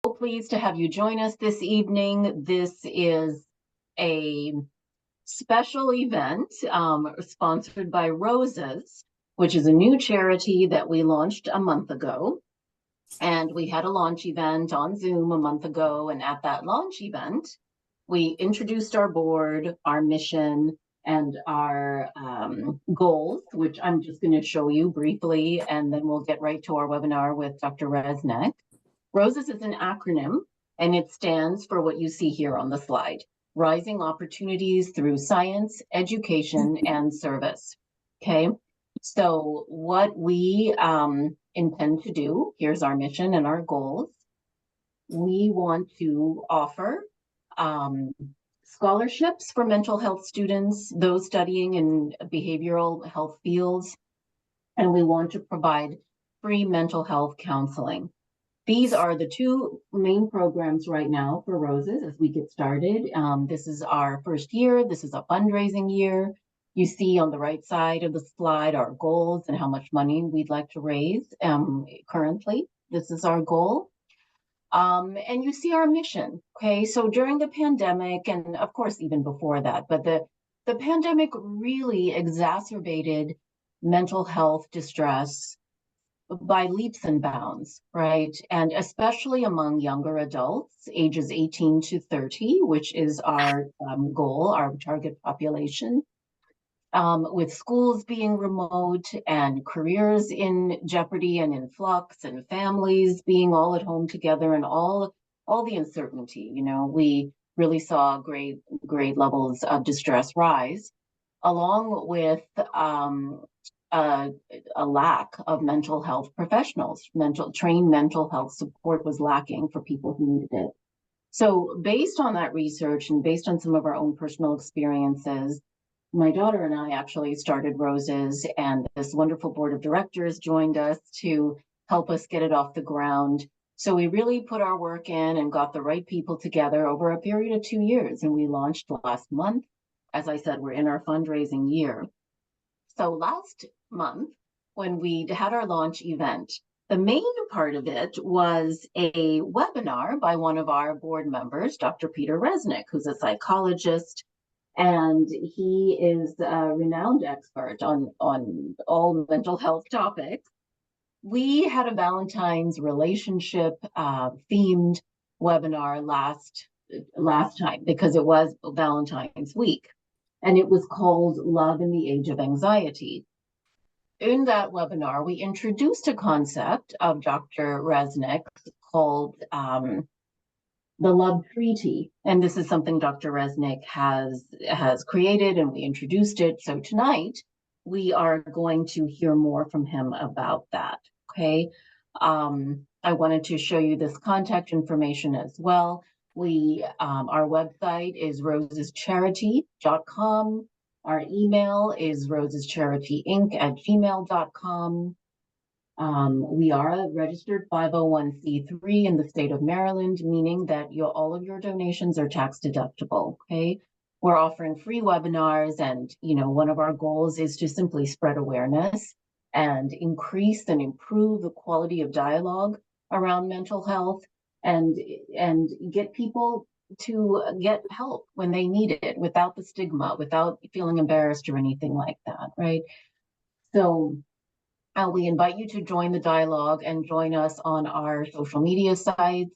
Pleased to have you join us this evening. This is a special event sponsored by R.O.S.E S, which is a new charity that we launched a month ago. And we had a launch event on Zoom a month ago. And at that launch event, we introduced our board, our mission, and our goals, which I'm just going to show you briefly, and then we'll get right to our webinar with Dr. Resnick. R.O.S.E.S is an acronym, and it stands for what you see here on the slide: Rising Opportunities Through Science, Education, and Service. Okay, so what we intend to do, here's our mission and our goals. We want to offer scholarships for mental health students, those studying in behavioral health fields, and we want to provide free mental health counseling. These are the two main programs right now for R.O.S.E.S as we get started. This is our first year. This is a fundraising year. You see on the right side of the slide our goals and how much money we'd like to raise. Currently, this is our goal. And you see our mission, okay? So during the pandemic, and of course, even before that, but the pandemic really exacerbated mental health distress by leaps and bounds, right? And especially among younger adults, ages 18 to 30, which is our goal, our target population. With schools being remote and careers in jeopardy and in flux and families being all at home together and all the uncertainty, we really saw great levels of distress rise, along with a lack of mental health professionals. Trained mental health support was lacking for people who needed it. So based on that research and based on some of our own personal experiences, my daughter and I actually started R.O.S.E.S, and this wonderful board of directors joined us to help us get it off the ground. So we really put our work in and got the right people together over a period of 2 years, and we launched last month. As I said, we're in our fundraising year. So last month, when we had our launch event, the main part of it was a webinar by one of our board members, Dr. Peter Resnick, who's a psychologist, and he is a renowned expert on all mental health topics. We had a Valentine's relationship themed webinar last time because it was Valentine's week, and it was called Love in the Age of Anxiety. In that webinar, we introduced a concept of Dr. Resnick called the Love Treaty. And this is something Dr. Resnick has created, and we introduced it. So tonight, we are going to hear more from him about that, okay? I wanted to show you this contact information as well. Our website is rosescharity.com. Our email is rosescharityinc@gmail.com. We are a registered 501c3 in the state of Maryland, meaning that all of your donations are tax deductible, okay? We're offering free webinars, and one of our goals is to simply spread awareness and increase and improve the quality of dialogue around mental health, and get people to get help when they need it without the stigma, without feeling embarrassed or anything like that, right? So we invite you to join the dialogue and join us on our social media sites.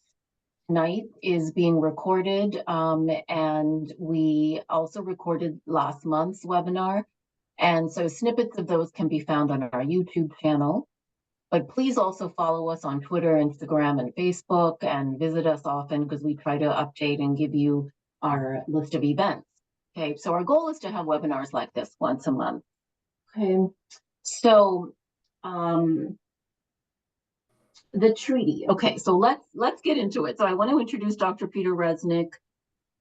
Tonight is being recorded, and we also recorded last month's webinar. And so snippets of those can be found on our YouTube channel. But please also follow us on Twitter, Instagram, and Facebook, and visit us often because we try to update and give you our list of events. Okay, so our goal is to have webinars like this once a month. Okay, so the treaty. Okay, so let's get into it. So I want to introduce Dr. Peter Resnick.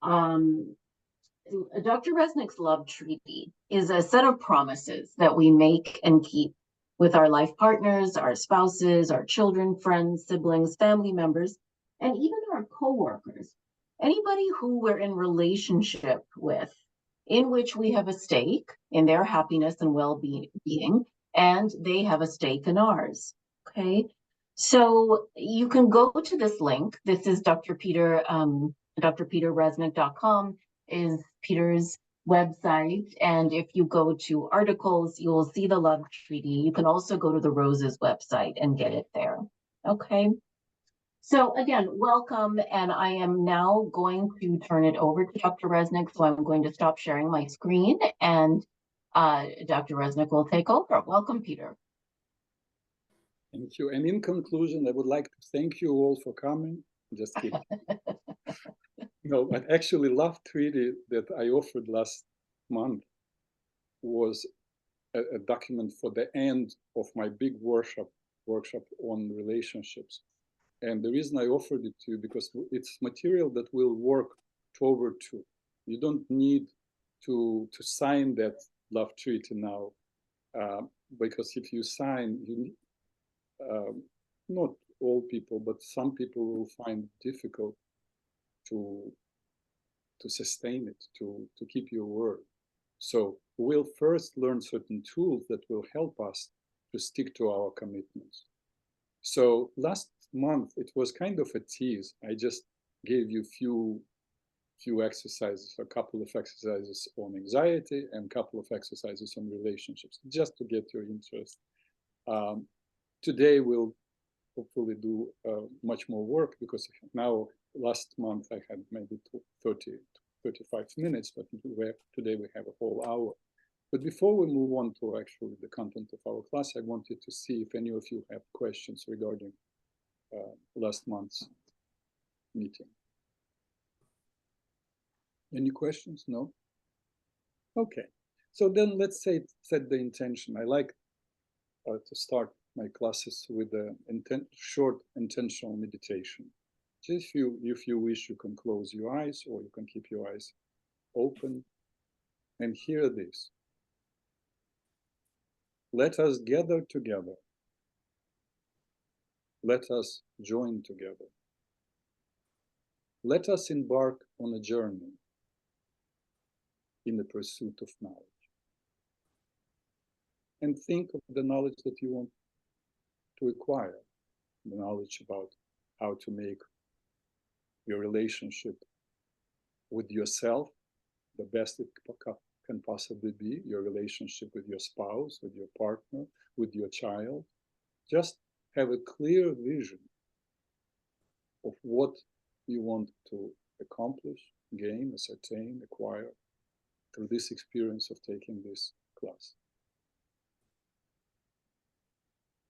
Dr. Resnick's Love Treaty is a set of promises that we make and keep with our life partners, our spouses, our children, friends, siblings, family members, and even our coworkers. Anybody who we're in relationship with, in which we have a stake in their happiness and well-being, and they have a stake in ours, okay? So you can go to this link. This is drpeterresnick.com is Peter's website. And if you go to articles, you will see the love treaty. You can also go to the R.O.S.E.S website and get it there. Okay. So again, welcome. And I am now going to turn it over to Dr. Resnick. So I'm going to stop sharing my screen and Dr. Resnick will take over. Welcome, Peter. Thank you. And in conclusion, I would like to thank you all for coming. Just kidding. No, but actually, Love Treaty that I offered last month was a document for the end of my big workshop on relationships. And the reason I offered it to you because it's material that will work forward to. You don't need to sign that Love Treaty now, because if you sign, you not all people, but some people will find it difficult to sustain it, to keep your word. So we'll first learn certain tools that will help us to stick to our commitments. So last month it was kind of a tease. I just gave you few exercises, a couple of exercises on anxiety and a couple of exercises on relationships, just to get your interest. Today we'll hopefully do much more work because now last month I had maybe 30, 35 minutes, but today we have a whole hour. But before we move on to actually the content of our class, I wanted to see if any of you have questions regarding last month's meeting. Any questions? No? Okay. So then let's set the intention. I like to start my classes with a short intentional meditation. So if you wish, you can close your eyes or you can keep your eyes open and hear this. Let us gather together. Let us join together. Let us embark on a journey in the pursuit of knowledge. And think of the knowledge that you want to acquire, the knowledge about how to make your relationship with yourself the best it can possibly be, your relationship with your spouse, with your partner, with your child. Just have a clear vision of what you want to accomplish, gain, ascertain, acquire through this experience of taking this class.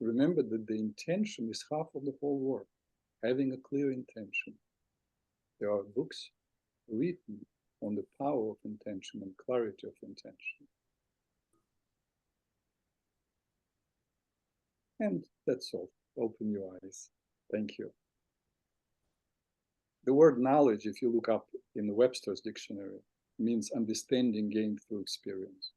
Remember that the intention is half of the whole work, having a clear intention. There are books written on the power of intention and clarity of intention. And that's all. Open your eyes. Thank you. The word knowledge, if you look up in the Webster's dictionary, means understanding gained through experience.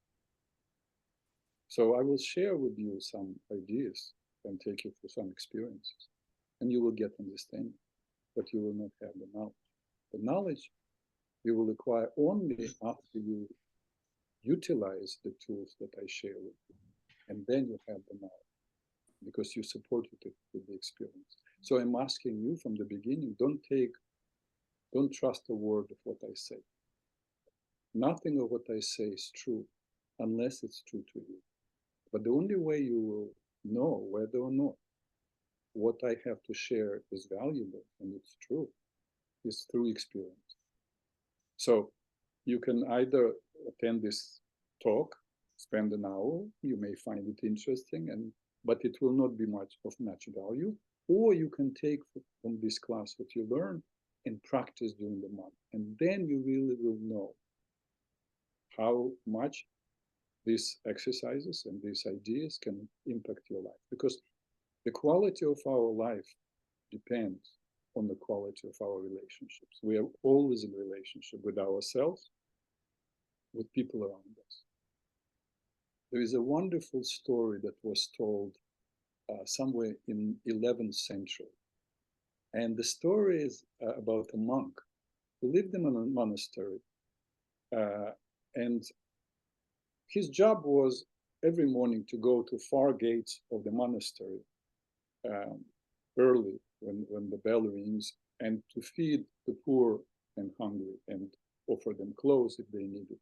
So I will share with you some ideas and take you through some experiences, and you will get understanding, but you will not have the knowledge. The knowledge you will acquire only after you utilize the tools that I share with you, and then you have the knowledge because you supported it with the experience. So I'm asking you from the beginning, don't trust a word of what I say. Nothing of what I say is true unless it's true to you. But the only way you will know whether or not what I have to share is valuable and it's true is through experience. So you can either attend this talk, spend an hour, you may find it interesting, but it will not be much value, or you can take from this class what you learn and practice during the month. And then you really will know how much these exercises and these ideas can impact your life. Because the quality of our life depends on the quality of our relationships. We are always in relationship with ourselves, with people around us. There is a wonderful story that was told somewhere in 11th century. And the story is about a monk who lived in a monastery. And his job was every morning to go to far gates of the monastery early when the bell rings, and to feed the poor and hungry and offer them clothes if they need it.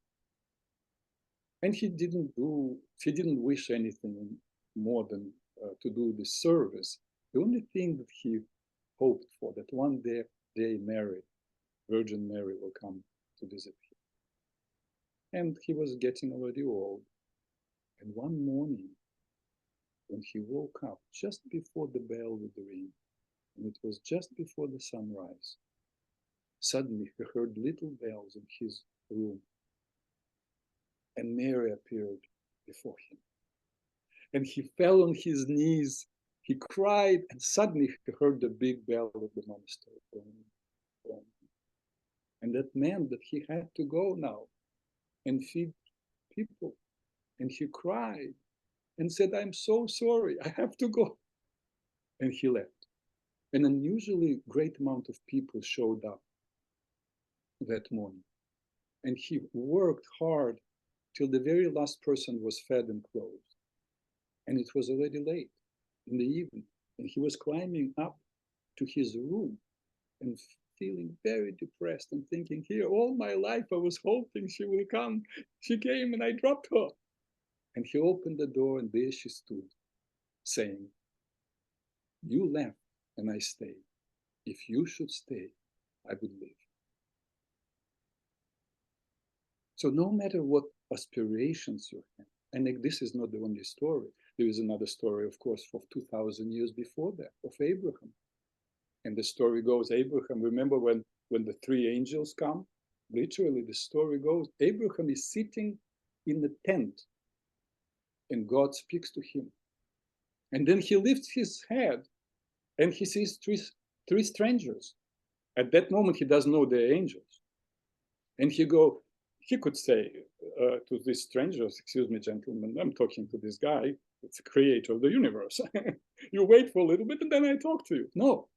And he didn't wish anything more than to do this service. The only thing that he hoped for, that one day Mary, Virgin Mary, will come to visit him. And he was getting already old. And one morning, when he woke up, just before the bell would ring, and it was just before the sunrise, suddenly he heard little bells in his room, and Mary appeared before him. And he fell on his knees, he cried, and suddenly he heard the big bell of the monastery going. And that meant that he had to go now and feed people. And he cried and said, "I'm so sorry, I have to go." And he left. An unusually great amount of people showed up that morning. And he worked hard till the very last person was fed and clothed. And it was already late in the evening. And he was climbing up to his room and feeling very depressed and thinking, here, all my life I was hoping she will come. She came and I dropped her. And he opened the door, and there she stood, saying, "You left and I stayed. If you should stay, I would live." So no matter what aspirations you have, and this is not the only story. There is another story, of course, for 2,000 years before that, of Abraham. And the story goes, Abraham, remember when the three angels come? Literally, the story goes, Abraham is sitting in the tent, and God speaks to him. And then he lifts his head, and he sees three strangers. At that moment, he doesn't know they're angels. And he could say to these strangers, "Excuse me, gentlemen, I'm talking to this guy, it's the creator of the universe. You wait for a little bit and then I talk to you." No,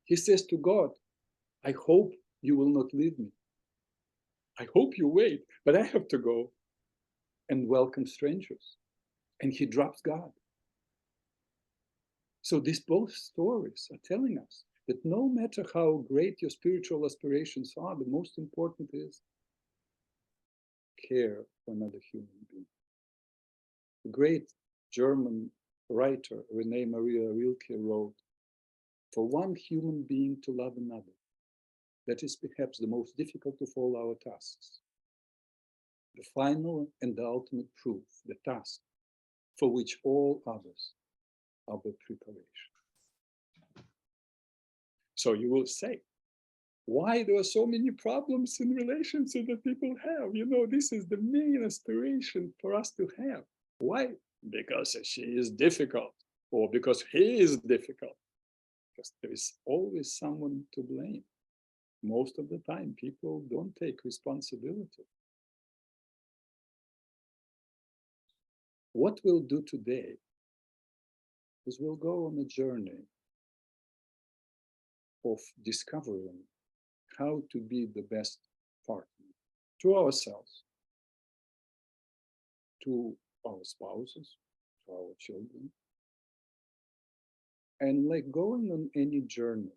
he says to God, "I hope you will not leave me. I hope you wait, but I have to go and welcome strangers." And he drops God. So these both stories are telling us that no matter how great your spiritual aspirations are, the most important is care for another human being. The great German writer Rene Maria Rilke wrote, "For one human being to love another, that is perhaps the most difficult of all our tasks. The final and the ultimate proof, the task for which all others are but preparation." So you will say, why there are so many problems in relationships that people have? This is the main aspiration for us to have. Why? Because she is difficult, or because he is difficult. Because there is always someone to blame. Most of the time, people don't take responsibility. What we'll do today is we'll go on a journey of discovering how to be the best partner to ourselves, to our spouses, to our children. And like going on any journey,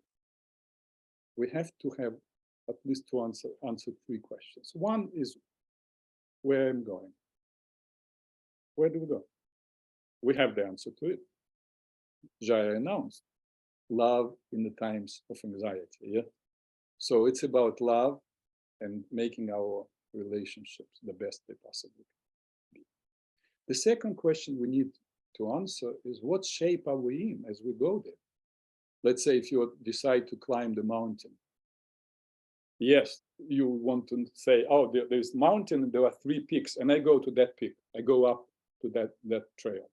we have to have at least to answer three questions. One is where I'm going. Where do we go? We have the answer to it. Jaya announced love in the times of anxiety. Yeah. So it's about love and making our relationships the best they possibly can be. The second question we need to answer is, what shape are we in as we go there? Let's say if you decide to climb the mountain. Yes, you want to say, oh, there's mountain and there are three peaks, and I go to that peak. I go up to that trail.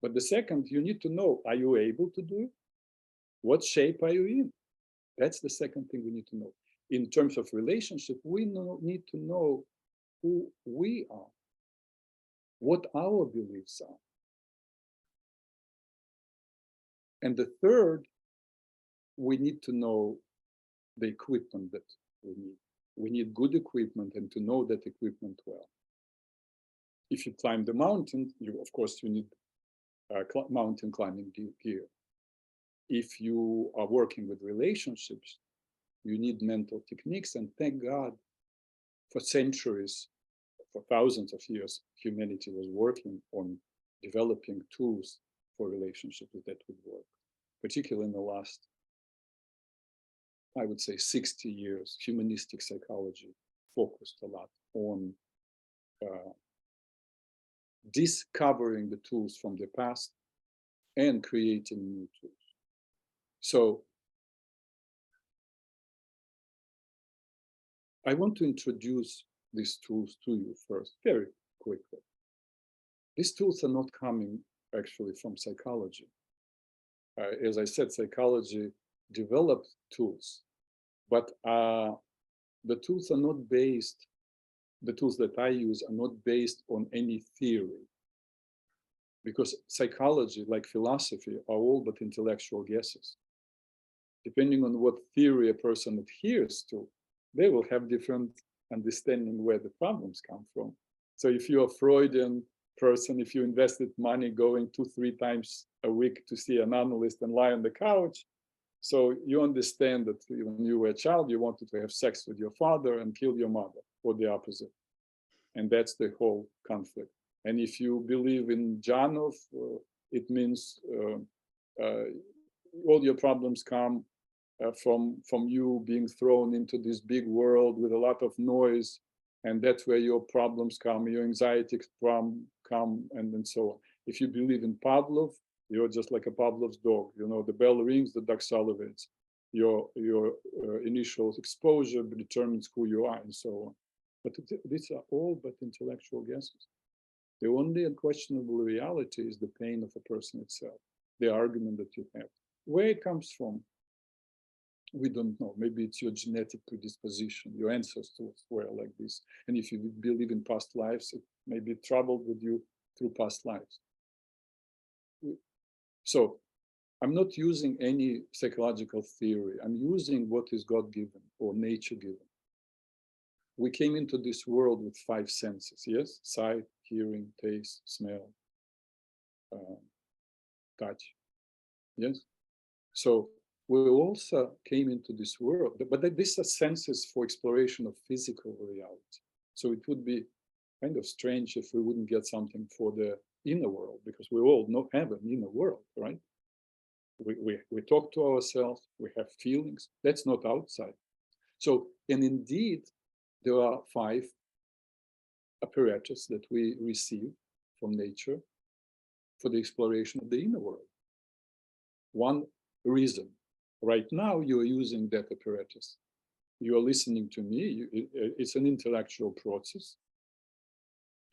But the second, you need to know, are you able to do it? What shape are you in? That's the second thing we need to know. In terms of relationship, we need to know who we are, what our beliefs are. And the third, we need to know the equipment that we need. We need good equipment and to know that equipment well. If you climb the mountain, of course, you need mountain climbing gear. if you are working with relationships, you need mental techniques. And thank God, for centuries, for thousands of years, humanity was working on developing tools for relationships that would work. Particularly in the last, I would say, 60 years, humanistic psychology focused a lot on discovering the tools from the past and creating new tools. So I want to introduce these tools to you first, very quickly. These tools are not coming actually from psychology. As I said, psychology developed tools, but the tools are not based, the tools that I use are not based on any theory. Because psychology, like philosophy, are all but intellectual guesses. Depending on what theory a person adheres to, they will have different understanding where the problems come from. So if you're a Freudian person, if you invested money going 2-3 times a week to see an analyst and lie on the couch, so you understand that when you were a child, you wanted to have sex with your father and kill your mother, or the opposite. And that's the whole conflict. And if you believe in Janov, it means all your problems come from you being thrown into this big world with a lot of noise, and that's where your problems come, your anxiety come, and so on. If you believe in Pavlov, you're just like a Pavlov's dog. You know, the bell rings, the dog salivates. Your initial exposure determines who you are, and so on. But these are all but intellectual guesses. The only unquestionable reality is the pain of a person itself, the argument that you have. Where it comes from, we don't know. Maybe it's your genetic predisposition. Your ancestors were like this. And if you believe in past lives, it may be troubled with you through past lives. So I'm not using any psychological theory. I'm using what is God-given or nature-given. We came into this world with 5 senses, yes? Sight, hearing, taste, smell, touch, yes? So we also came into this world, but these are senses for exploration of physical reality. So it would be kind of strange if we wouldn't get something for the inner world, because we all have an inner world, right? We talk to ourselves, we have feelings, that's not outside. So, and indeed, there are 5 apparatus that we receive from nature for the exploration of the inner world. One reason, right now you're using that apparatus. You're listening to me, it's an intellectual process,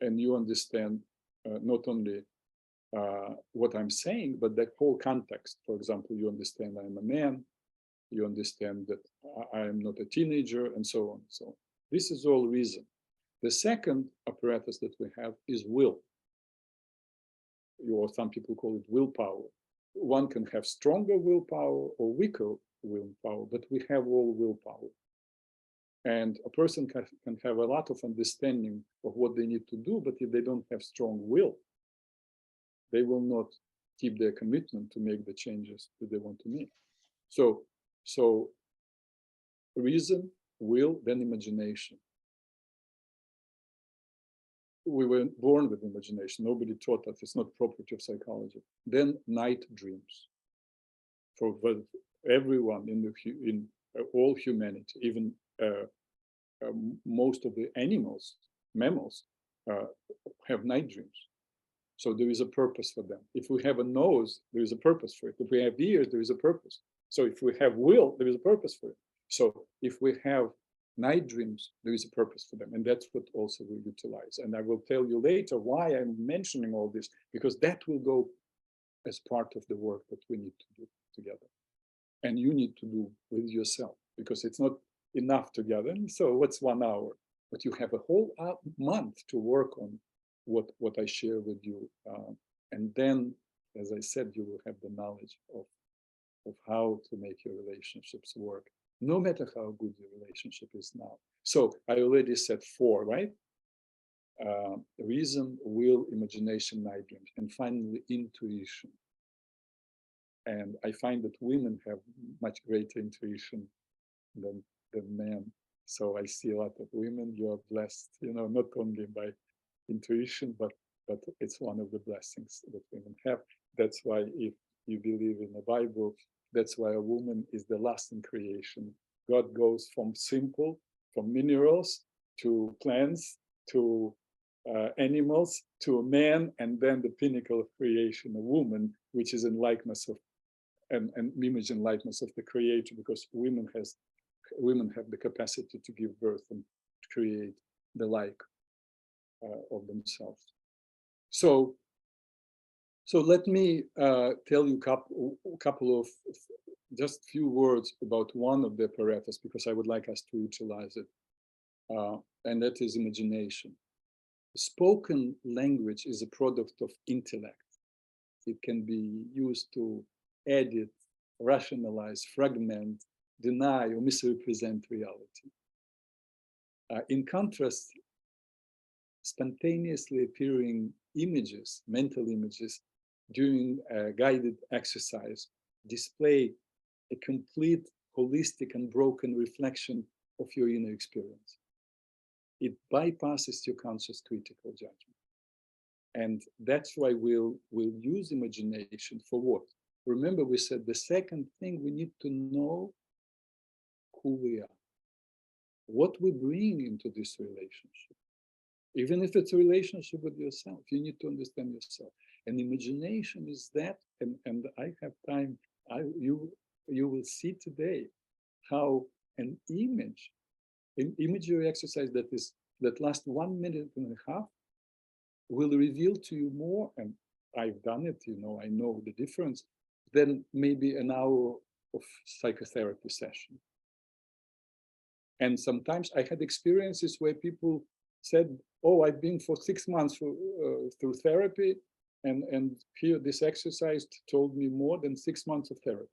and you understand not only what I'm saying, but the whole context. For example, you understand I'm a man, you understand that I am not a teenager, and so on. So this is all reason. The second apparatus that we have is will, or some people call it willpower. One can have stronger willpower or weaker willpower, but we have all willpower. And a person can have a lot of understanding of what they need to do, but if they don't have strong will, they will not keep their commitment to make the changes that they want to make. So reason, will, then imagination. We were born with imagination. Nobody taught us. It's not property of psychology. Then night dreams. For everyone in all humanity, even most of the animals, mammals, have night dreams. So there is a purpose for them. If we have a nose, there is a purpose for it. If we have ears, there is a purpose. So if we have will, there is a purpose for it. So if we have night dreams, there is a purpose for them. And that's what also we utilize. And I will tell you later why I'm mentioning all this, because that will go as part of the work that we need to do together. And you need to do with yourself, because it's not enough together. So what's 1 hour? But you have a whole month to work on what I share with you. And then, as I said, you will have the knowledge of how to make your relationships work, no matter how good your relationship is now. So I already said 4, right? Reason, will, imagination, night dreams, and finally intuition. And I find that women have much greater intuition than men. So I see a lot of women. You are blessed, not only by intuition, but it's one of the blessings that women have. That's why, if you believe in the Bible, that's why a woman is the last in creation. God goes from minerals to plants to animals to a man, and then the pinnacle of creation, a woman, which is in likeness of and image and likeness of the Creator, because women have the capacity to give birth and to create the like of themselves. So let me tell you a couple of just few words about one of the apparatus, because I would like us to utilize it, and that is imagination. Spoken language is a product of intellect. It can be used to edit, rationalize, fragment, deny, or misrepresent reality. In contrast, spontaneously appearing images, mental images, during a guided exercise display a complete, holistic, and broken reflection of your inner experience. It bypasses your conscious critical judgment. And that's why we'll use imagination for what? Remember, we said the second thing, we need to know who we are, what we bring into this relationship. Even if it's a relationship with yourself, you need to understand yourself. And imagination is that, and I have time, you will see today how an imagery exercise that lasts 1 minute and a half will reveal to you more, and I've done it, I know the difference, than maybe an hour of psychotherapy session. And sometimes I had experiences where people said, oh, I've been for 6 months through therapy, and here this exercise told me more than 6 months of therapy.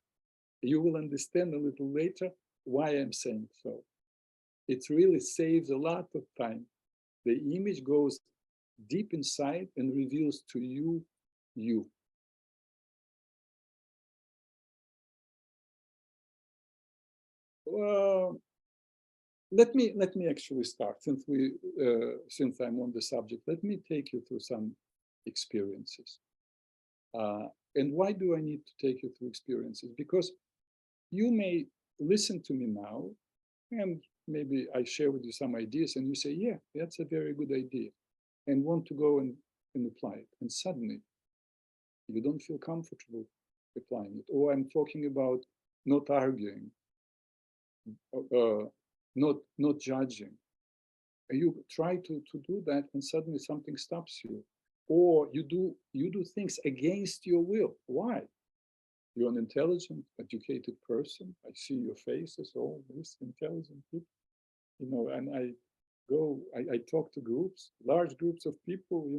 You will understand a little later why I'm saying so. It really saves a lot of time. The image goes deep inside and reveals to you, you. Well, let me actually start, since I'm on the subject. Let me take you through some experiences. And why do I need to take you through experiences? Because you may listen to me now, and maybe I share with you some ideas, and you say, yeah, that's a very good idea, and want to go and apply it. And suddenly, you don't feel comfortable applying it. Or I'm talking about not arguing, not judging. You try to do that, and suddenly something stops you. Or you do things against your will. Why? You're an intelligent, educated person. I see your faces, all these intelligent people, and I talk to groups, large groups of people,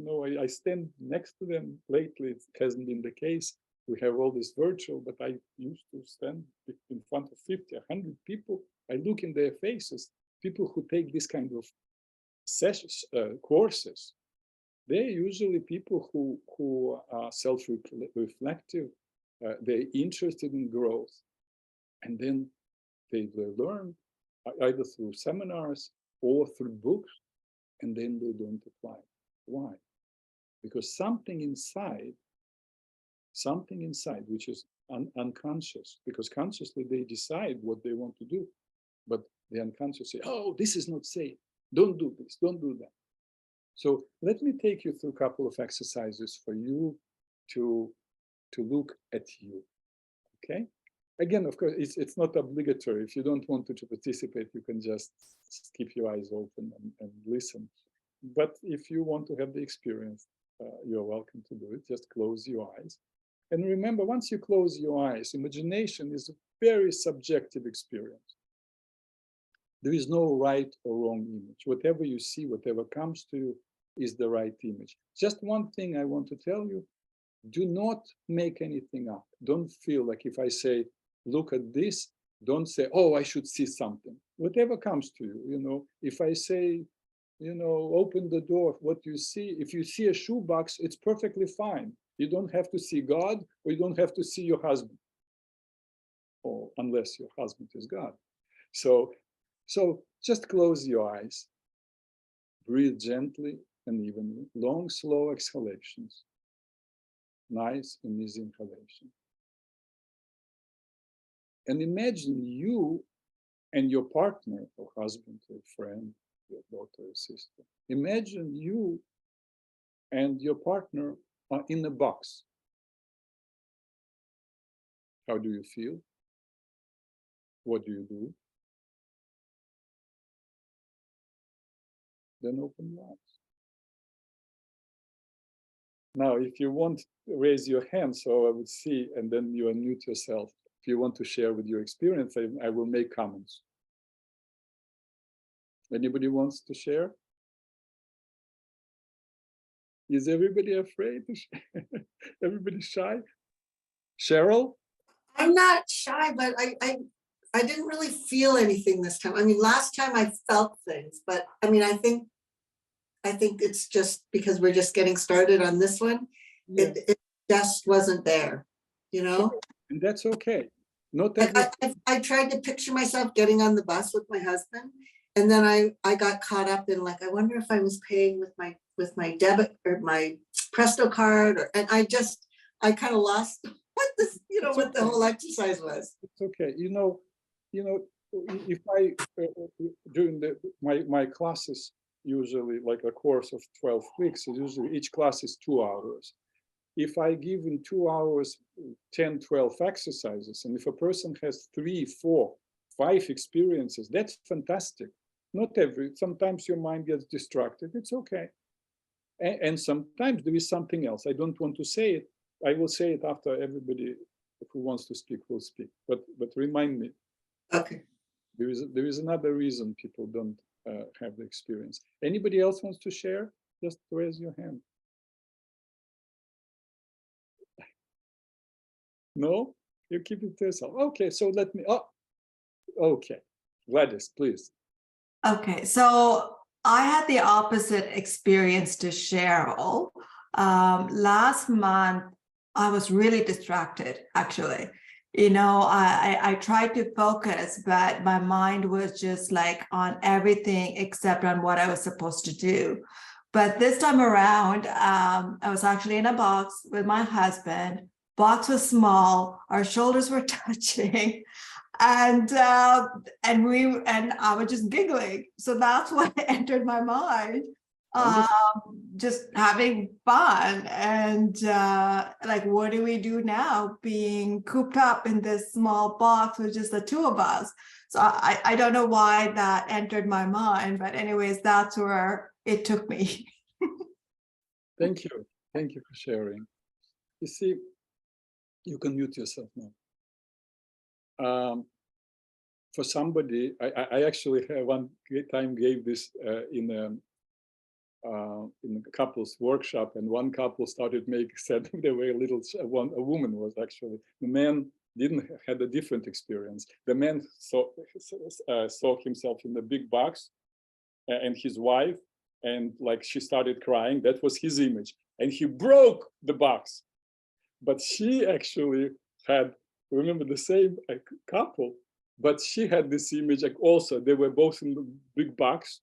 I stand next to them. Lately, it hasn't been the case. We have all this virtual, but I used to stand in front of 50, 100 people. I look in their faces. People who take this kind of sessions, courses, they're usually people who are self-reflective. They're interested in growth, and then they learn either through seminars or through books, and then they don't apply. Why? Because something inside, which is unconscious, because consciously they decide what they want to do, but the unconscious say, oh, this is not safe. Don't do this, don't do that. So let me take you through a couple of exercises for you to look at you, okay? Again, of course, it's not obligatory. If you don't want to participate, you can just keep your eyes open and listen. But if you want to have the experience, you're welcome to do it. Just close your eyes. And remember, once you close your eyes, imagination is a very subjective experience. There is no right or wrong image. Whatever you see, whatever comes to you is the right image. Just one thing I want to tell you, do not make anything up. Don't feel like if I say, look at this, don't say, oh, I should see something. Whatever comes to you, if I say, open the door, what you see, if you see a shoebox, it's perfectly fine. You don't have to see God, or you don't have to see your husband. or unless your husband is God. So, so just close your eyes, breathe gently and evenly, long, slow exhalations, nice and easy inhalation. And imagine you and your partner, or husband, or friend, your daughter or sister. Imagine you and your partner are in a box. How do you feel? What do you do? Then open your eyes. Now, if you want, raise your hand so I would see, and then you unmute yourself. If you want to share with your experience, I will make comments. Anybody wants to share? Is everybody afraid to share? Everybody shy? Cheryl? I'm not shy, but I didn't really feel anything this time. I mean, last time I felt things, but I mean, I think it's just because we're just getting started on this one. Yeah. It just wasn't there, you know? And that's okay. Not Like every... I tried to picture myself getting on the bus with my husband, and then I got caught up in like, I wonder if I was paying with my debit or my Presto card, and I kind of lost what this, you know, what the whole exercise was. It's okay. You know, if I during my classes, usually like a course of 12 weeks, usually each class is 2 hours. If I give in 2 hours 10, 12 exercises, and if a person has 3, 4, 5 experiences, that's fantastic. Not sometimes your mind gets distracted. It's okay. And sometimes there is something else. I don't want to say it. I will say it after everybody who wants to speak will speak. But remind me. Okay. There is another reason people don't have the experience. Anybody else wants to share? Just raise your hand. No? You keep it to yourself. Okay, so let me, okay. Gladys, please. Okay, so I had the opposite experience to Cheryl. Last month, I was really distracted, actually. You know, I tried to focus, but my mind was just like on everything except on what I was supposed to do. But this time around, I was actually in a box with my husband. Box was small, our shoulders were touching. And I was just giggling. So that's what entered my mind. Just having fun and like, what do we do now being cooped up in this small box with just the two of us? So I don't know why that entered my mind, but anyways, that's where it took me. Thank you. Thank you for sharing. You see, you can mute yourself now. For somebody, I actually one time gave this in a couples workshop, and one couple said they were a woman was actually, the man had a different experience. The man saw himself in the big box and his wife, and like she started crying. That was his image, and he broke the box. But she actually had, remember, the same couple, but she had this image like also, they were both in the big box.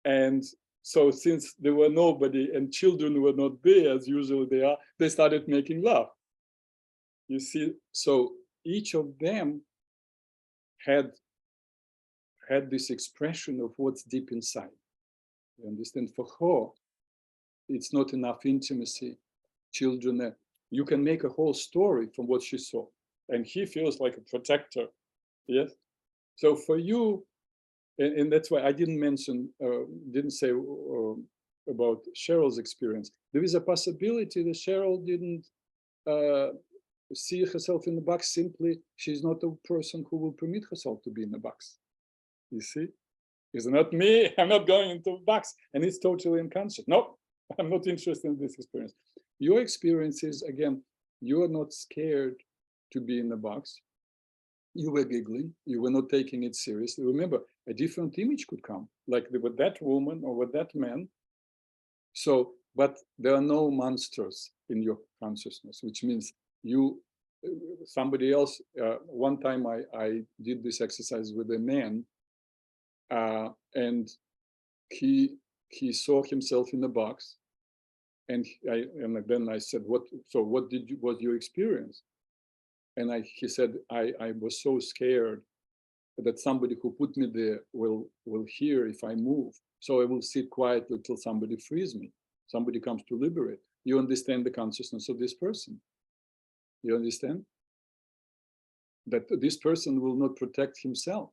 And so since there were nobody and children were not there as usually they are, they started making love. You see, so each of them had this expression of what's deep inside. You understand? For her, it's not enough intimacy. Children, you can make a whole story from what she saw. And he feels like a protector. Yes. So for you, and that's why I didn't say about Cheryl's experience. There is a possibility that Cheryl didn't see herself in the box. Simply, she's not a person who will permit herself to be in a box. You see, it's not me. I'm not going into a box, and it's totally unconscious. No, I'm not interested in this experience. Your experience is, again, you are not scared to be in a box. You were giggling, you were not taking it seriously. Remember, a different image could come, like with that woman or with that man. So, but there are no monsters in your consciousness, which means you somebody else, one time I did this exercise with a man, and he saw himself in a box, and then I said, what was your experience? And he said, I was so scared that somebody who put me there will hear if I move. So I will sit quietly till somebody frees me. Somebody comes to liberate. You understand the consciousness of this person. You understand? That this person will not protect himself.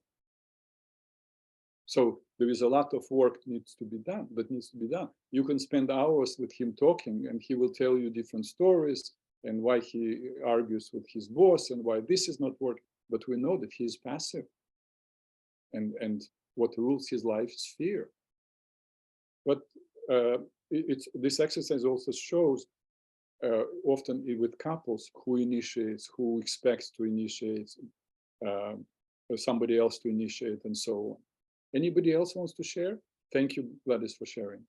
So there is a lot of work that needs to be done. You can spend hours with him talking, and he will tell you different stories and why he argues with his boss and why this is not working. But we know that he is passive. And what rules his life is fear. But this exercise also shows often with couples who initiates, who expects to initiate, somebody else to initiate, and so on. Anybody else wants to share? Thank you, Gladys, for sharing.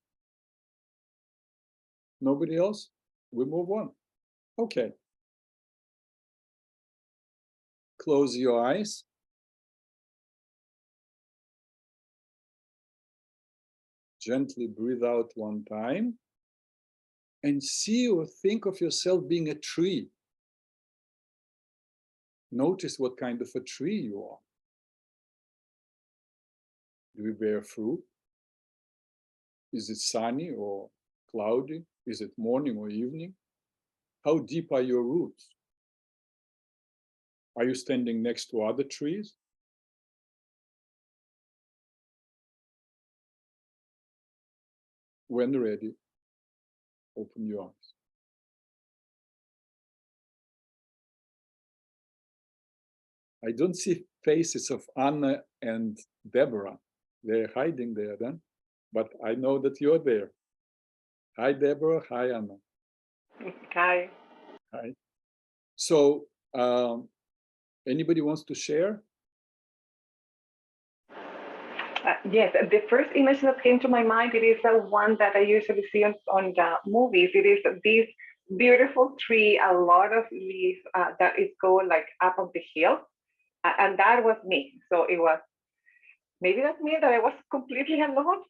Nobody else? We move on. Okay. Close your eyes. Gently breathe out one time. And see or think of yourself being a tree. Notice what kind of a tree you are. Do you bear fruit? Is it sunny or cloudy? Is it morning or evening? How deep are your roots? Are you standing next to other trees? When ready, open your eyes. I don't see faces of Anna and Deborah. They're hiding there then, but I know that you're there. Hi, Deborah. Hi, Anna. Hi. Hi. So, anybody wants to share? Yes, the first image that came to my mind, it is the one that I usually see on the movies. It is this beautiful tree, a lot of leaves that is go like up on the hill. And that was me. So it was, maybe that's me, that I was completely alone.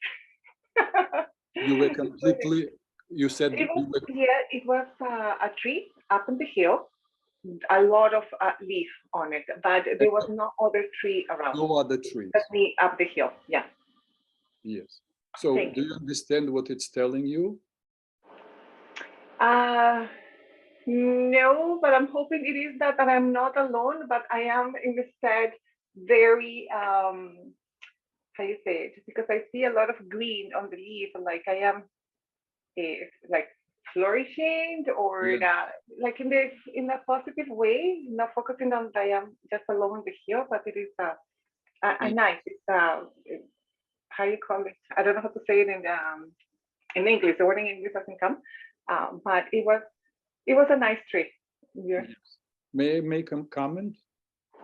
You were completely, you said It was, you were, yeah, it was a tree up on the hill, a lot of leaf on it, but there was no other tree around. no other trees. Just me up the hill, yeah. Yes. So Thank do you understand what it's telling you? No, but I'm hoping it is that I'm not alone, but I am instead very, how you say it? Because I see a lot of green on the leaf, like I am like flourishing, or like in a positive way, not focusing on that I am just alone the hill, but it is a nice, it's how you call it? I don't know how to say it in English. The word in English doesn't come, but it was a nice tree. Yes. May I make a comment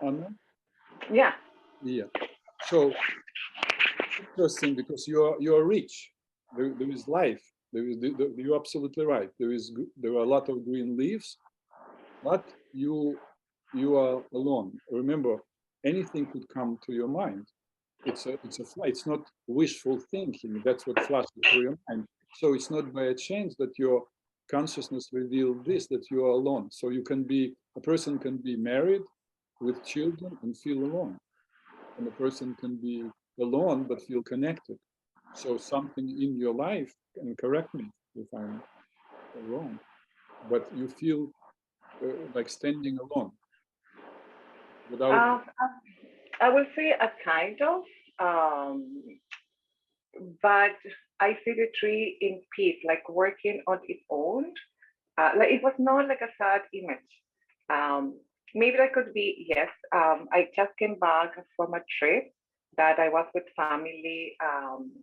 on that? Yeah. Yeah. So interesting, because you're rich. There is life. You're absolutely right. There are a lot of green leaves, but you are alone. Remember, anything could come to your mind. It's not wishful thinking. That's what flashes through your mind. So it's not by a chance that your consciousness revealed this, that you are alone. So a person can be married with children and feel alone, and a person can be alone but feel connected. So something in your life, and correct me if I'm wrong, but you feel like standing alone without. I will say a kind of, but I see the tree in peace, like working on its own. Like it was not like a sad image. Maybe that could be, yes. I just came back from a trip that I was with family,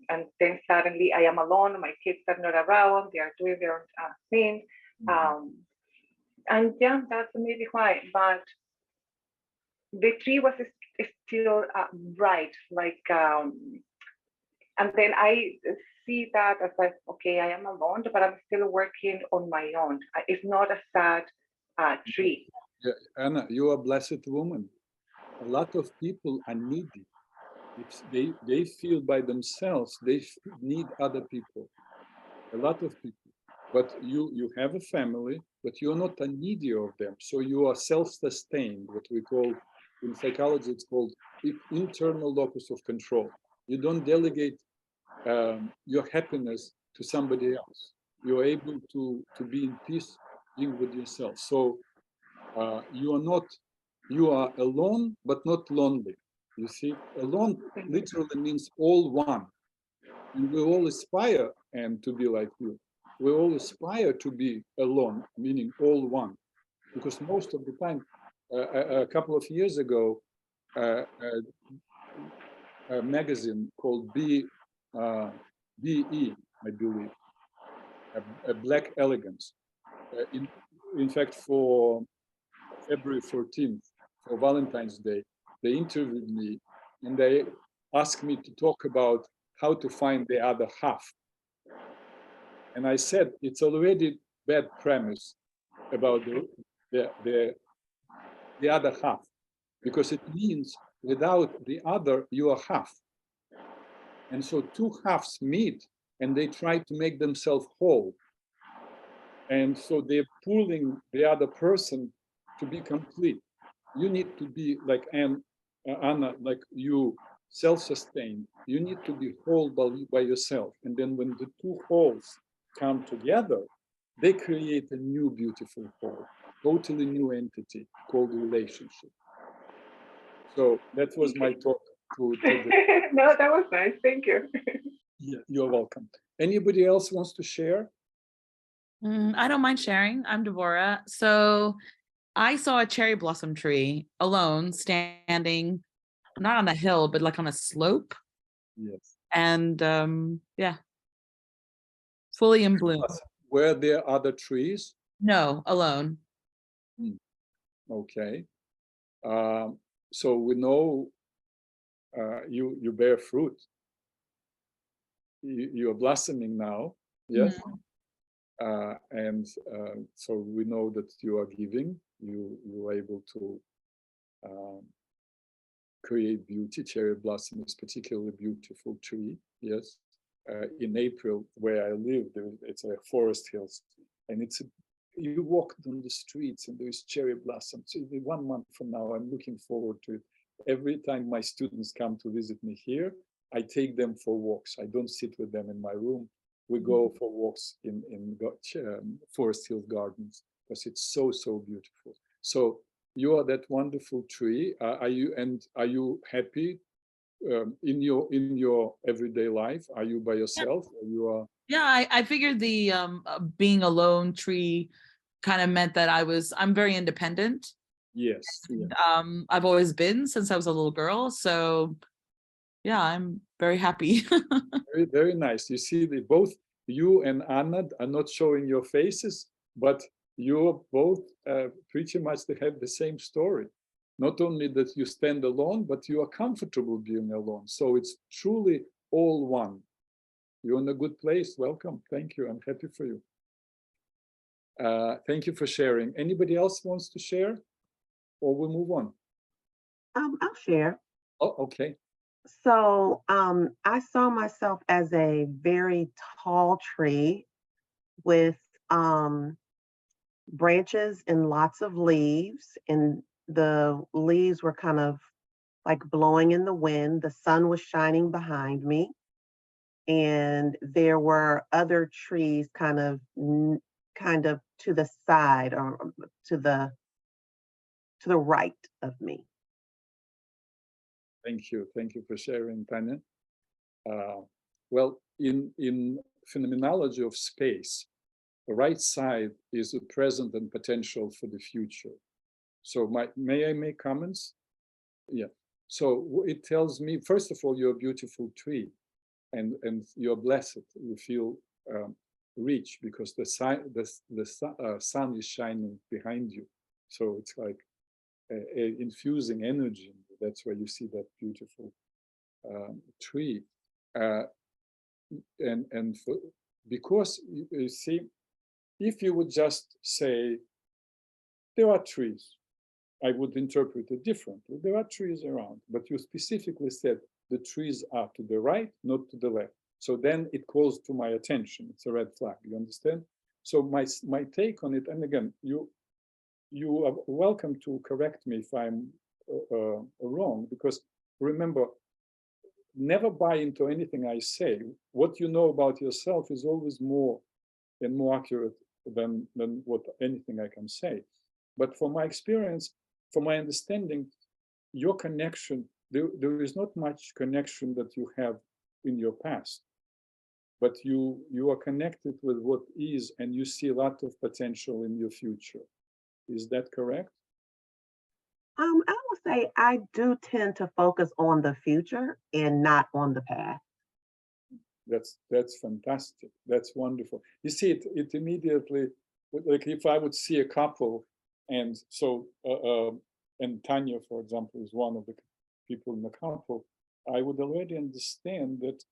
and then suddenly I am alone. My kids are not around; they are doing their own thing, and yeah, that's maybe why. But the tree was still bright, like, and then I see that as like, okay, I am alone, but I'm still working on my own. It's not a sad tree. Yeah, Anna, you are a blessed woman. A lot of people are needy. It's, they feel by themselves, need other people, a lot of people. But you have a family, but you're not a needy of them. So you are self-sustained, what we call, in psychology, it's called internal locus of control. You don't delegate your happiness to somebody else. You're able to be in peace being with yourself. So you are alone, but not lonely. You see, alone literally means all one. And we all aspire and to be like you. We all aspire to be alone, meaning all one. Because most of the time, a couple of years ago, a magazine called BE, I believe, a Black Elegance. In fact, for February 14th, for Valentine's Day, they interviewed me and they asked me to talk about how to find the other half. And I said, it's already bad premise about the other half, because it means without the other, you are half. And so two halves meet and they try to make themselves whole. And so they're pulling the other person to be complete. You need to be like Anna, like you, self-sustained. You need to be whole by yourself. And then when the two wholes come together, they create a new beautiful whole, totally new entity called relationship. So that was my talk to the. No, that was nice. Thank you. Yeah, you're welcome. Anybody else wants to share? I don't mind sharing. I'm Devorah. So I saw a cherry blossom tree alone standing, not on a hill, but like on a slope. Yes. And yeah, fully in bloom. Were there other trees? No, alone. Okay. So we know you bear fruit. You are blossoming now. Yes. And so we know that you are giving. You are able to create beauty. Cherry blossom is particularly beautiful tree. Yes. In April, where I live, it's a forest hills, and you walk on the streets and there's cherry blossoms. So 1 month from now, I'm looking forward to it. Every time my students come to visit me here, I take them for walks. I don't sit with them in my room. We go for walks in Forest Hill Gardens because it's so beautiful. So you are that wonderful tree. Are you happy in your everyday life? Are you by yourself, or you are? Yeah, I figured the being a lone tree kind of meant that I'm very independent. Yes. And, I've always been since I was a little girl. So yeah, I'm very happy. Very nice. You see, both you and Anna are not showing your faces, but you're both pretty much they have the same story. Not only that you stand alone, but you are comfortable being alone. So it's truly all one. You're in a good place. Welcome. Thank you. I'm happy for you. Thank you for sharing. Anybody else wants to share, or we'll move on? I'll share. Oh, okay. So I saw myself as a very tall tree with branches and lots of leaves, and the leaves were kind of like blowing in the wind. The sun was shining behind me, and there were other trees kind of to the side or to the right of me. Thank you. Thank you for sharing, Tanya. Well, in phenomenology of space, the right side is the present and potential for the future. So may I make comments? Yeah. So it tells me, first of all, you're a beautiful tree, and you're blessed. You feel rich because the sun is shining behind you. So it's like infusing energy. That's why you see that beautiful tree. Because you see, if you would just say there are trees, I would interpret it differently. There are trees around, but you specifically said the trees are to the right, not to the left. So then it calls to my attention. It's a red flag. You understand? So my take on it, and again, you are welcome to correct me if I'm wrong, because remember, never buy into anything I say. What you know about yourself is always more and more accurate than what anything I can say. But from my experience, from my understanding, your connection, there is not much connection that you have in your past, but you are connected with what is, and you see a lot of potential in your future. Is that correct? I would say I do tend to focus on the future and not on the past. That's fantastic. That's wonderful. You see, it immediately, like if I would see a couple, and so and Tanya, for example, is one of the people in the couple, I would already understand that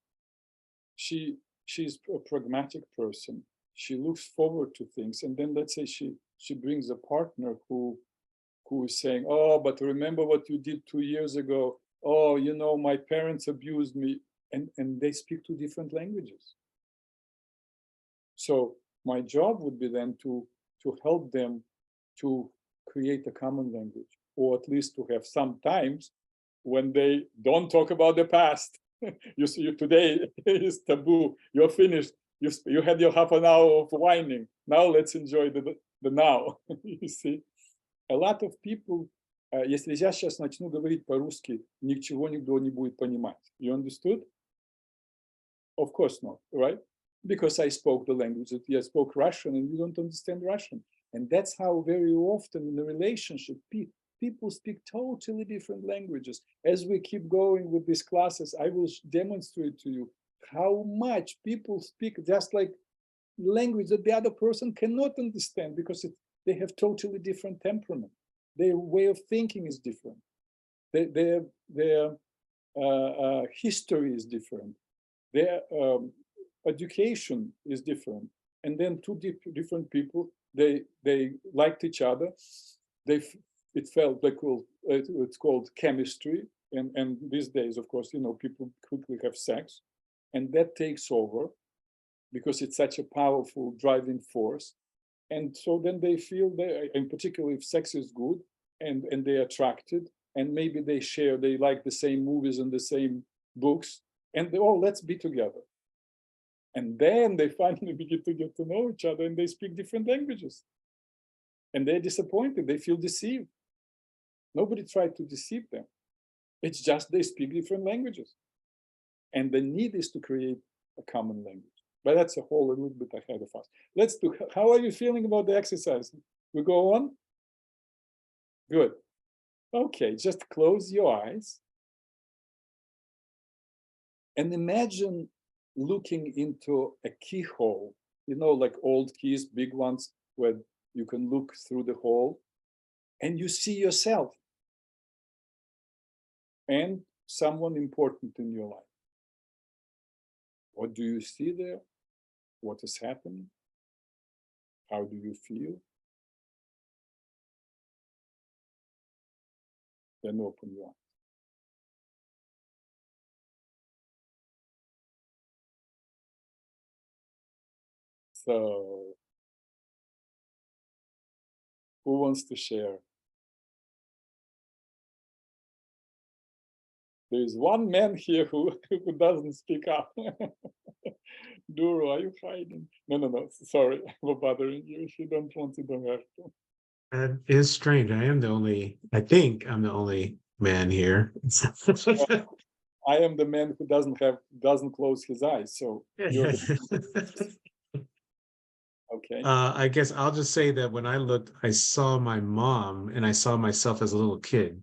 she's a pragmatic person. She looks forward to things, and then let's say she brings a partner who is saying, oh, but remember what you did 2 years ago. Oh, you know, my parents abused me. And they speak two different languages. So my job would be then to help them to create a common language, or at least to have some times when they don't talk about the past. You see, today is taboo. You're finished. You had your half an hour of whining. Now let's enjoy the now. You see, a lot of people, если я сейчас начну говорить по-русски, ничего никто не будет понимать. You understood? Of course not, right? Because I spoke the language. I spoke Russian and you don't understand Russian. And that's how very often in a relationship, people speak totally different languages. As we keep going with these classes, I will demonstrate to you how much people speak just like language that the other person cannot understand, because they have totally different temperament. Their way of thinking is different. Their history is different. Their education is different, and then two different people, they liked each other. It felt like, well, it's called chemistry, and these days, of course, you know, people quickly have sex, and that takes over because it's such a powerful driving force. And so then they feel they, in particular if sex is good, and they're attracted, and maybe they like the same movies and the same books, and they, oh, let's be together. And then they finally begin to get to know each other, and they speak different languages. And they're disappointed, they feel deceived. Nobody tried to deceive them. It's just they speak different languages. And the need is to create a common language. But that's a whole little bit ahead of us. Let's do, how are you feeling about the exercise? We go on? Good. Okay, just close your eyes. And imagine looking into a keyhole, you know, like old keys, big ones, where you can look through the hole, and you see yourself and someone important in your life. What do you see there? What is happening? How do you feel? Then open your eyes. So, who wants to share? There's one man here who doesn't speak up. Duro, are you hiding? No, sorry, we're bothering you. If you don't want to, don't have to. That is strange. I think I'm the only man here. I am the man who doesn't close his eyes. So you're the, okay. I guess I'll just say that when I looked, I saw my mom and I saw myself as a little kid.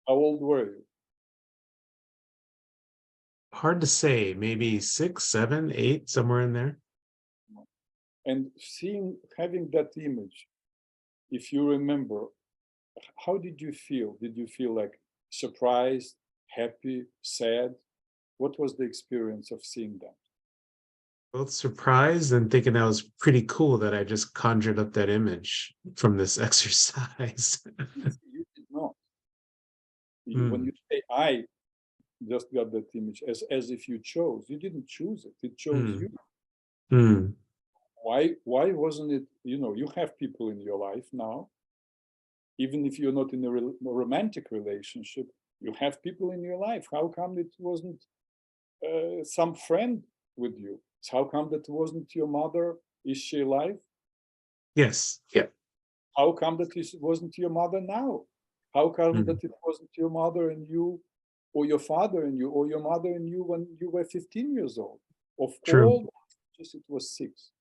How old were you? Hard to say, maybe 6, 7, 8, somewhere in there. And having that image, if you remember, how did you feel? Did you feel like surprised, happy, sad? What was the experience of seeing that? Both surprised and thinking that was pretty cool that I just conjured up that image from this exercise. You did not. When Hmm. you say I just got that image, as if you chose, you didn't choose it. It chose Hmm. you. Hmm. Why wasn't it? You have people in your life now, even if you're not in a romantic relationship, you have people in your life. How come it wasn't some friend with you? How come that wasn't your mother? Is she alive? Yes. Yeah. How come that it wasn't your mother now? How come Hmm. that it wasn't your mother and you, or your father and you, or your mother and you when you were 15 years old? Of True. all, just it was 6.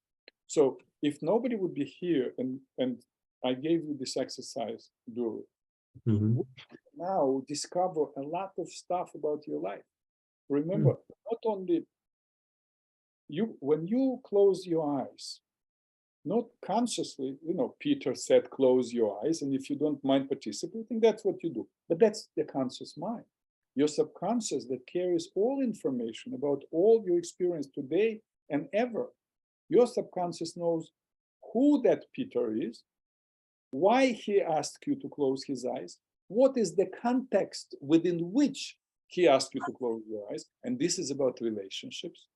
So if nobody would be here and I gave you this exercise, do it. Hmm. Now discover a lot of stuff about your life. Remember, not only you, when you close your eyes, not consciously, Peter said, close your eyes, and if you don't mind participating, that's what you do. But that's the conscious mind. Your subconscious that carries all information about all your experience today and ever. Your subconscious knows who that Peter is, why he asked you to close his eyes, what is the context within which he asked you to close your eyes, and this is about relationships.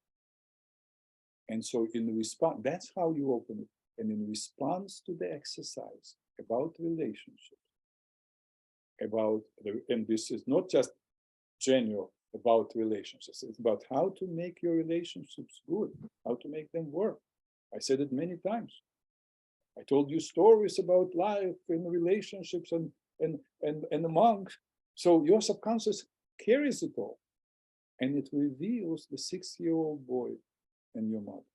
And so in response, that's how you open it. And in response to the exercise about relationships, and this is not just general about relationships, it's about how to make your relationships good, how to make them work. I said it many times. I told you stories about life and relationships and among. So your subconscious carries it all. And it reveals the 6-year-old boy and your mother.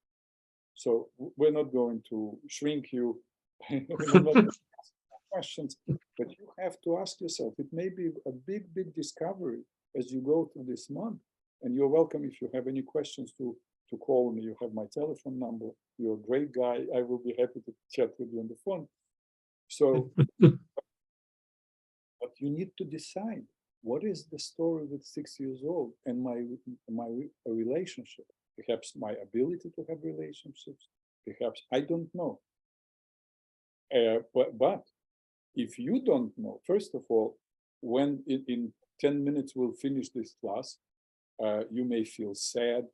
So we're not going to shrink you. We're not going to ask questions, but you have to ask yourself. It may be a big, big discovery as you go through this month. And you're welcome if you have any questions to call me. You have my telephone number. You're a great guy. I will be happy to chat with you on the phone. So, but you need to decide what is the story with 6 years old and my relationship. Perhaps my ability to have relationships. Perhaps I don't know. But if you don't know, first of all, when in 10 minutes we'll finish this class, you may feel sad,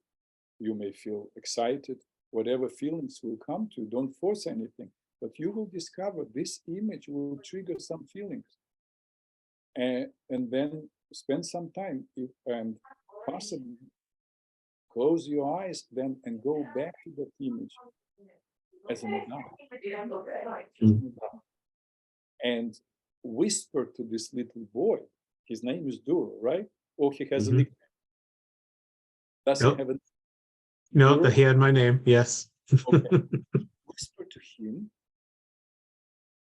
you may feel excited, whatever feelings will come to you, don't force anything, but you will discover this image will trigger some feelings. And then spend some time and possibly close your eyes then and go back to that image as an adult. And whisper to this little boy. His name is Duro, right? Or he has a nickname. Does he have a No, Duro? he had my name. Yes. Okay. Whisper to him,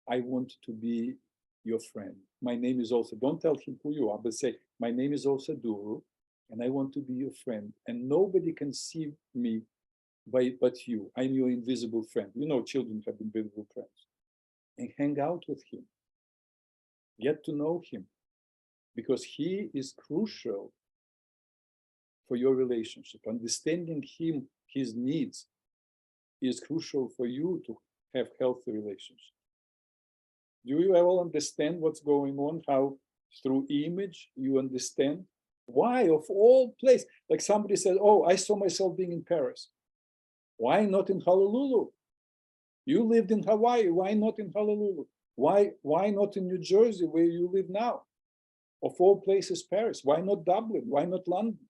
I want to be your friend. My name is also, don't tell him who you are, but say, my name is also Duro, and I want to be your friend. And nobody can see me but you. I'm your invisible friend. Children have invisible friends. And hang out with him. Get to know him. Because he is crucial for your relationship. Understanding him, his needs, is crucial for you to have healthy relationships. Do you all understand what's going on? How through image you understand? Why, of all places, like somebody said, oh, I saw myself being in Paris. Why not in Honolulu? You lived in Hawaii. Why not in Honolulu? Why not in New Jersey, where you live now? Of all places, Paris. Why not Dublin? Why not London?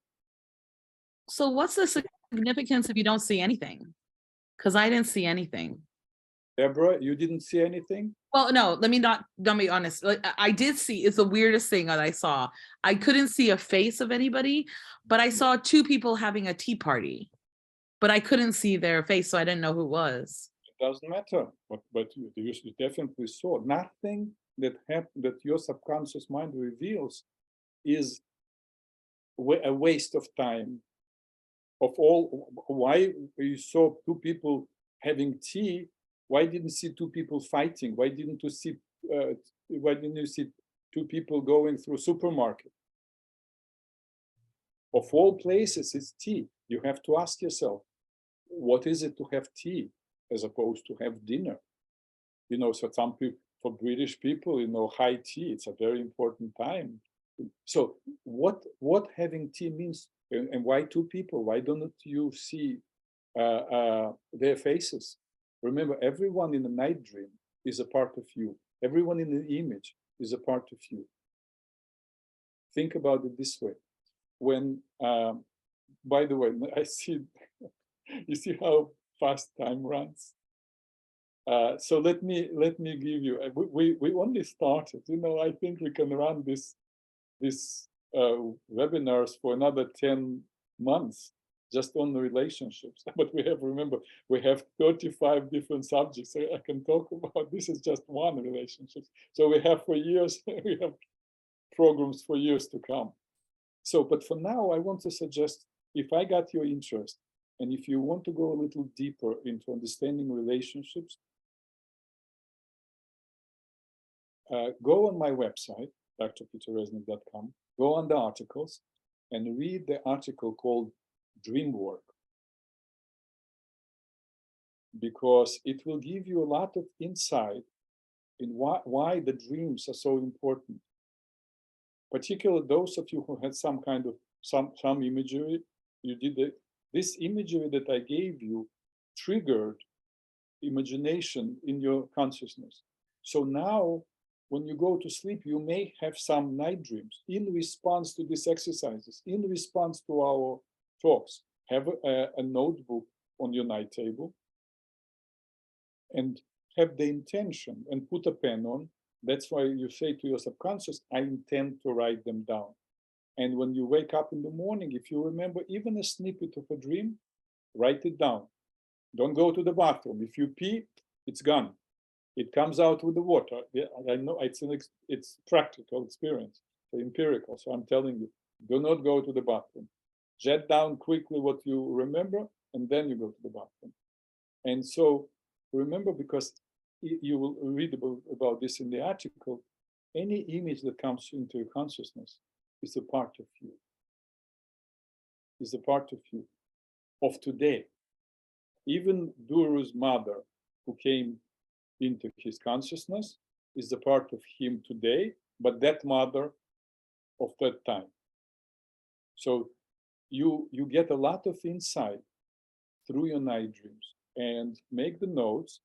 So what's the significance if you don't see anything? Because I didn't see anything. Deborah, you didn't see anything? Well, no, let me be honest. Like, I did see, it's the weirdest thing that I saw. I couldn't see a face of anybody, but I saw 2 people having a tea party, but I couldn't see their face, so I didn't know who it was. It doesn't matter, but you definitely saw. Nothing that your subconscious mind reveals is a waste of time. Of all, why you saw 2 people having tea? Why didn't you see 2 people fighting? Why didn't you see 2 people going through supermarket? Of all places, it's tea. You have to ask yourself, what is it to have tea as opposed to have dinner? You know, so some people, for British people, you know, high tea, it's a very important time. So what having tea means, and why two people? Why don't you see their faces? Remember, everyone in the night dream is a part of you. Everyone in the image is a part of you. Think about it this way. When, by the way, I see, you see how fast time runs. So let me give you. We only started. You know, I think we can run this webinars for another 10 months just on the relationships. But we have, remember, we have 35 different subjects. So I can talk about, this is just one relationship. So we have for years, we have programs for years to come. So, but for now, I want to suggest, if I got your interest, and if you want to go a little deeper into understanding relationships, go on my website, drpeterresnick.com, go on the articles and read the article called Dream Work, because it will give you a lot of insight in why the dreams are so important. Particularly those of you who had some kind of some imagery, you did this imagery that I gave you triggered imagination in your consciousness. So now, when you go to sleep, you may have some night dreams in response to these exercises, in response to our talks. Have a notebook on your night table and have the intention and put a pen on. That's why you say to your subconscious, I intend to write them down. And when you wake up in the morning, if you remember even a snippet of a dream, write it down. Don't go to the bathroom. If you pee, it's gone. It comes out with the water. I know it's practical experience, so empirical. So I'm telling you, do not go to the bathroom. Jot down quickly what you remember, and then you go to the bathroom. And so remember, because you will read about this in the article, any image that comes into your consciousness is a part of you. Is a part of you, of today. Even Guru's mother, who came into his consciousness, is a part of him today, but that mother of that time. So you get a lot of insight through your night dreams, and make the notes.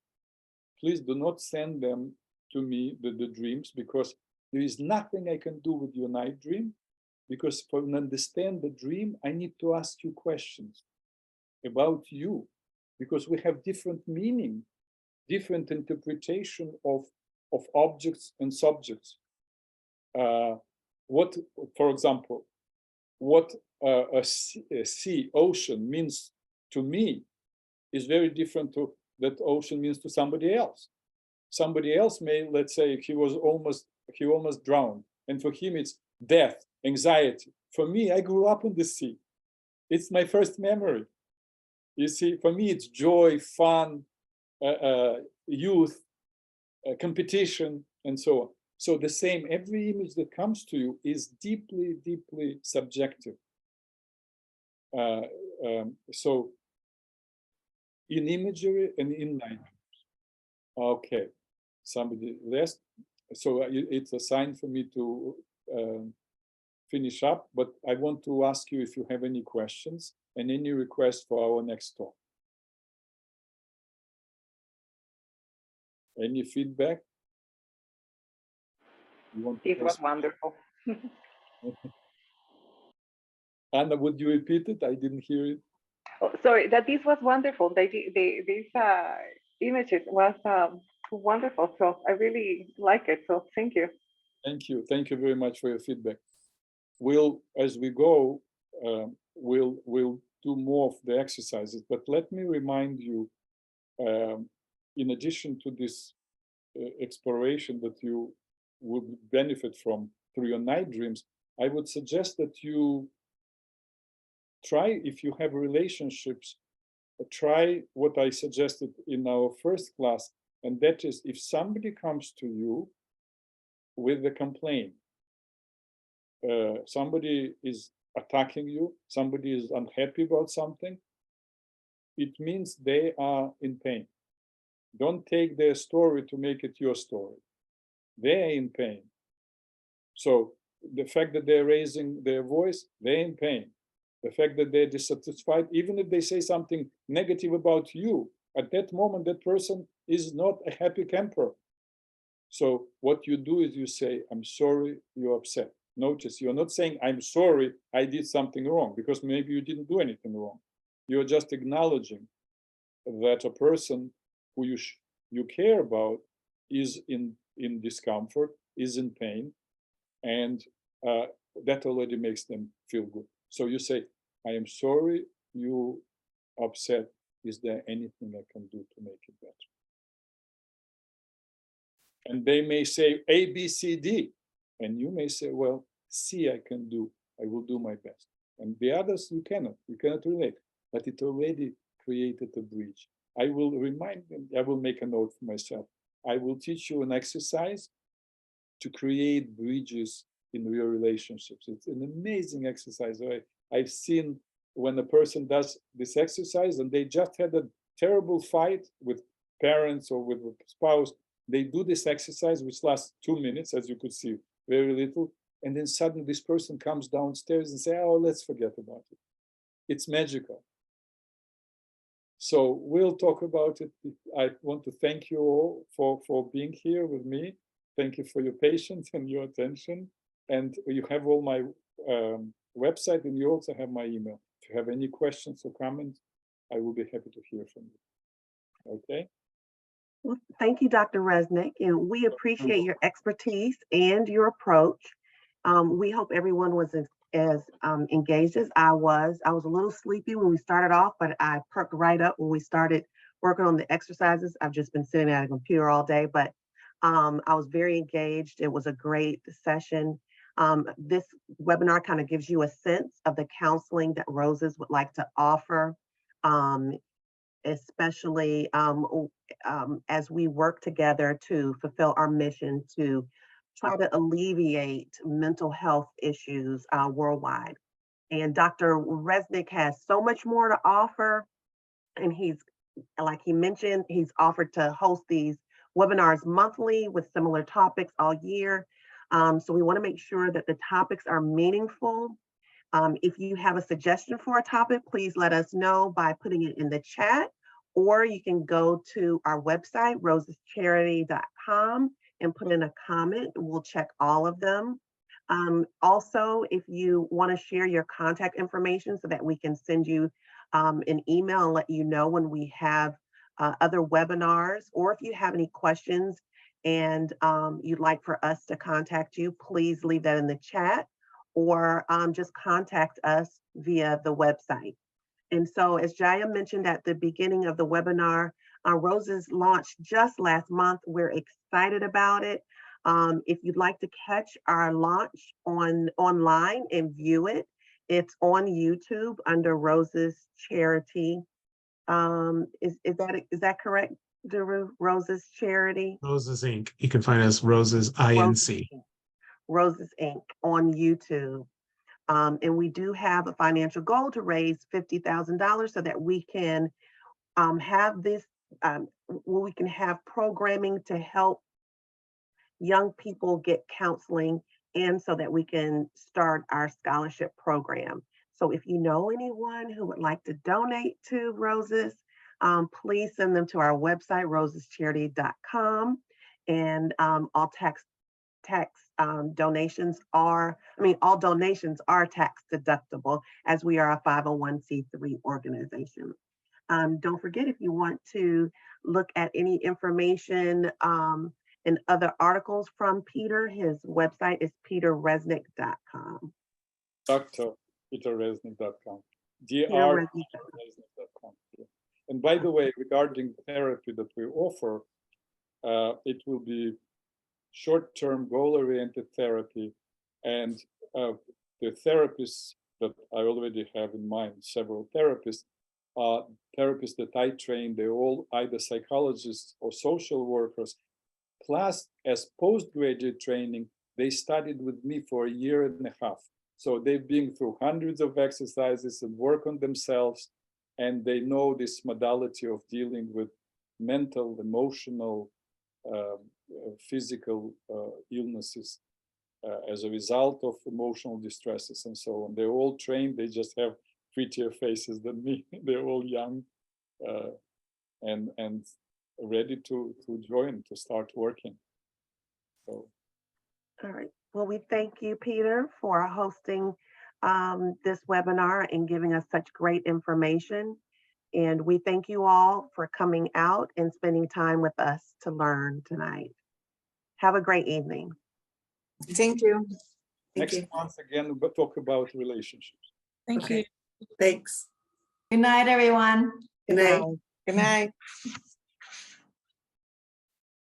Please do not send them to me, the dreams, because there is nothing I can do with your night dream, because for to understand the dream, I need to ask you questions about you, because we have different meaning, different interpretation of objects and subjects. What, for example, what a sea, ocean means to me is very different to that ocean means to somebody else. Somebody else may, let's say, he almost drowned, and for him it's death, anxiety. For me, I grew up in the sea. It's my first memory. You see, for me, it's joy, fun, youth, competition, and so on. So the same, every image that comes to you is deeply, deeply subjective. So in imagery and in night. Okay, somebody left. So it's a sign for me to finish up, but I want to ask you if you have any questions and any requests for our next talk. Any feedback? It was wonderful. Anna, would you repeat it? I didn't hear it. Oh, sorry, that this was wonderful. These images was wonderful. So I really like it. So thank you. Thank you. Thank you very much for your feedback. We'll, as we go, we'll do more of the exercises. But let me remind you, in addition to this exploration that you would benefit from through your night dreams, I would suggest that you try, if you have relationships, try what I suggested in our first class, and that is, if somebody comes to you with a complaint, somebody is attacking you, somebody is unhappy about something, it means they are in pain. Don't take their story to make it your story. They're in pain. So the fact that they're raising their voice, they're in pain. The fact that they're dissatisfied, even if they say something negative about you, at that moment, that person is not a happy camper. So what you do is you say, I'm sorry, you're upset. Notice you're not saying, I'm sorry, I did something wrong, because maybe you didn't do anything wrong. You're just acknowledging that a person who you care about is in discomfort, is in pain, and that already makes them feel good. So you say, I am sorry you upset. Is there anything I can do to make it better? And they may say A, B, C, D. And you may say, well, C I can do. I will do my best. And the others you cannot relate. But it already created a bridge. I will remind them, I will make a note for myself. I will teach you an exercise to create bridges in your relationships. It's an amazing exercise. I've seen when a person does this exercise and they just had a terrible fight with parents or with a spouse, they do this exercise, which lasts 2 minutes, as you could see, very little. And then suddenly this person comes downstairs and say, oh, let's forget about it. It's magical. So we'll talk about it. I want to thank you all for being here with me. Thank you for your patience and your attention. And you have all my website, and you also have my email. If you have any questions or comments, I will be happy to hear from you. Okay? Well, thank you, Dr. Resnick, and we appreciate your expertise and your approach. We hope everyone was as engaged as I was. I was a little sleepy when we started off, but I perked right up when we started working on the exercises. I've just been sitting at a computer all day, but I was very engaged. It was a great session. This webinar kind of gives you a sense of the counseling that R.O.S.E.S would like to offer, especially as we work together to fulfill our mission to try to alleviate mental health issues worldwide. And Dr. Resnick has so much more to offer. And he's, like he mentioned, he's offered to host these webinars monthly with similar topics all year. So we want to make sure that the topics are meaningful. If you have a suggestion for a topic, please let us know by putting it in the chat, or you can go to our website, rosescharity.com, and put in a comment. We'll check all of them. Also, if you want to share your contact information so that we can send you an email and let you know when we have other webinars, or if you have any questions and you'd like for us to contact you, please leave that in the chat, or just contact us via the website. And so, as Jaya mentioned at the beginning of the webinar, R.O.S.E.S launched just last month. We're excited about it. If you'd like to catch our launch online and view it, it's on YouTube under R.O.S.E.S Charity. Is that correct, R.O.S.E.S Charity? R.O.S.E.S Inc. You can find us R.O.S.E.S Inc. R.O.S.E.S Inc. on YouTube. And we do have a financial goal to raise $50,000 so that we can have this, we can have programming to help young people get counseling, and so that we can start our scholarship program. So if you know anyone who would like to donate to R.O.S.E.S, please send them to our website, rosescharity.com, and all donations are, all donations are tax deductible, as we are a 501c3 organization. Don't forget, if you want to look at any information and other articles from Peter, his website is peterresnick.com. drpeterresnick.com. drpeterresnick.com. And by the way, regarding therapy that we offer, it will be short-term goal-oriented therapy, and the therapists that I already have in mind, several therapists, therapists that I train, they're all either psychologists or social workers. Plus, as postgraduate training, they studied with me for 1.5 years. So they've been through hundreds of exercises and work on themselves. and they know this modality of dealing with mental, emotional, physical illnesses as a result of emotional distresses and so on. They're all trained. They just have prettier faces than me. They're all young and ready to join, to start working. So. All right. Well, we thank you, Peter, for hosting this webinar and giving us such great information. And we thank you all for coming out and spending time with us to learn tonight. Have a great evening. Thank you. Thank Next you. month again, we'll talk about relationships. Thank Okay. you. Thanks. Good night, everyone. Good night. Bye. Good night.